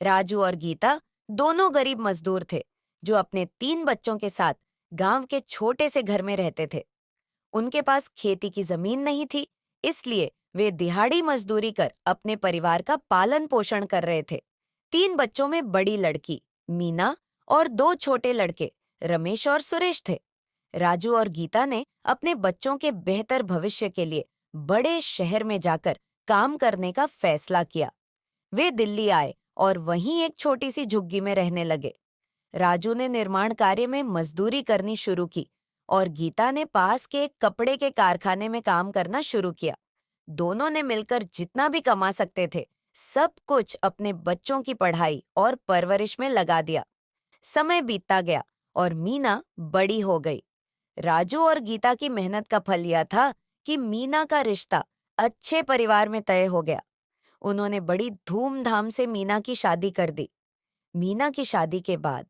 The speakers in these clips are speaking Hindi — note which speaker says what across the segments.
Speaker 1: राजू और गीता दोनों गरीब मजदूर थे जो अपने 3 बच्चों के साथ गांव के छोटे से घर में रहते थे। उनके पास खेती की जमीन नहीं थी, इसलिए वे दिहाड़ी मजदूरी कर अपने परिवार का पालन पोषण कर रहे थे। 3 बच्चों में बड़ी लड़की मीना और 2 छोटे लड़के रमेश और सुरेश थे। राजू और गीता ने अपने बच्चों के बेहतर भविष्य के लिए बड़े शहर में जाकर काम करने का फैसला किया। वे दिल्ली आए और वहीं एक छोटी सी झुग्गी में रहने लगे। राजू ने निर्माण कार्य में मजदूरी करनी शुरू की और गीता ने पास के एक कपड़े के कारखाने में काम करना शुरू किया। दोनों ने मिलकर जितना भी कमा सकते थे, सब कुछ अपने बच्चों की पढ़ाई और परवरिश में लगा दिया। समय बीतता गया और मीना बड़ी हो गई। राजू और गीता की मेहनत का फल यह था कि मीना का रिश्ता अच्छे परिवार में तय हो गया। उन्होंने बड़ी धूमधाम से मीना की शादी कर दी। मीना की शादी के बाद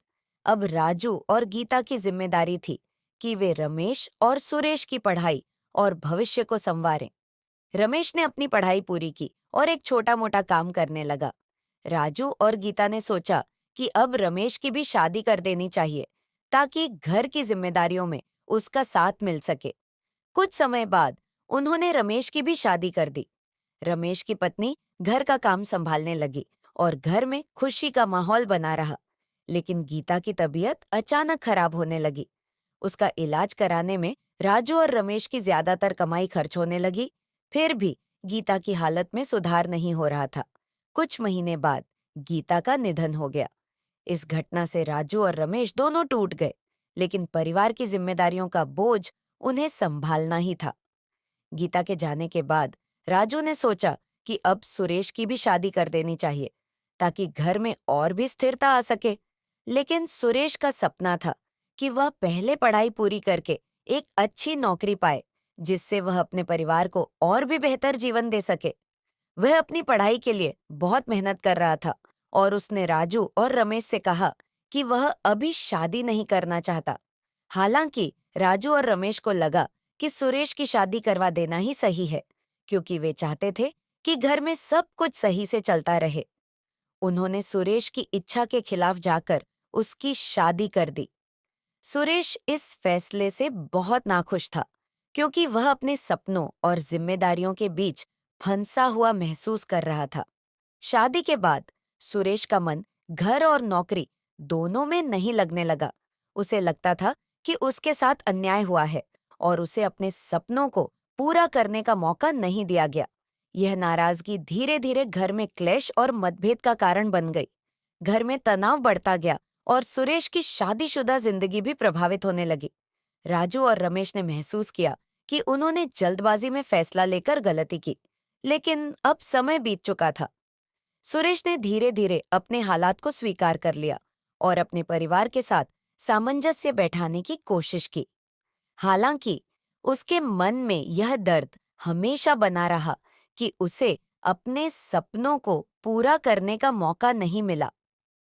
Speaker 1: अब राजू और गीता की जिम्मेदारी थी कि वे रमेश और सुरेश की पढ़ाई और भविष्य को संवारें। रमेश ने अपनी पढ़ाई पूरी की और एक छोटा मोटा काम करने लगा। राजू और गीता ने सोचा कि अब रमेश की भी शादी कर देनी चाहिए ताकि घर की जिम्मेदारियों में उसका साथ मिल सके। कुछ समय बाद उन्होंने रमेश की भी शादी कर दी। रमेश की पत्नी घर का काम संभालने लगी और घर में खुशी का माहौल बना रहा। लेकिन गीता की तबीयत अचानक खराब होने लगी। उसका इलाज कराने में राजू और रमेश की ज्यादातर कमाई खर्च होने लगी। फिर भी गीता की हालत में सुधार नहीं हो रहा था। कुछ महीने बाद गीता का निधन हो गया। इस घटना से राजू और रमेश दोनों टूट गए, लेकिन परिवार की जिम्मेदारियों का बोझ उन्हें संभालना ही था। गीता के जाने के बाद राजू ने सोचा कि अब सुरेश की भी शादी कर देनी चाहिए ताकि घर में और भी स्थिरता आ सके। लेकिन सुरेश का सपना था कि वह पहले पढ़ाई पूरी करके एक अच्छी नौकरी पाए, जिससे वह अपने परिवार को और भी बेहतर जीवन दे सके। वह अपनी पढ़ाई के लिए बहुत मेहनत कर रहा था और उसने राजू और रमेश से कहा कि वह अभी शादी नहीं करना चाहता। हालांकि राजू और रमेश को लगा कि सुरेश की शादी करवा देना ही सही है, क्योंकि वे चाहते थे कि घर में सब कुछ सही से चलता रहे। उन्होंने सुरेश की इच्छा के खिलाफ जाकर उसकी शादी कर दी। सुरेश इस फैसले से बहुत नाखुश था, क्योंकि वह अपने सपनों और जिम्मेदारियों के बीच फंसा हुआ महसूस कर रहा था। शादी के बाद सुरेश का मन घर और नौकरी दोनों में नहीं लगने लगा। उसे लगता था कि उसके साथ अन्याय हुआ है और उसे अपने सपनों को पूरा करने का मौका नहीं दिया गया। यह नाराजगी धीरे धीरे घर में क्लेश और मतभेद का कारण बन गई। घर में तनाव बढ़ता गया और सुरेश की शादीशुदा जिंदगी भी प्रभावित होने लगी। राजू और रमेश ने महसूस किया कि उन्होंने जल्दबाजी में फैसला लेकर गलती की, लेकिन अब समय बीत चुका था। सुरेश ने धीरे धीरे अपने हालात को स्वीकार कर लिया और अपने परिवार के साथ सामंजस्य बैठाने की कोशिश की। हालांकि उसके मन में यह दर्द हमेशा बना रहा कि उसे अपने सपनों को पूरा करने का मौका नहीं मिला।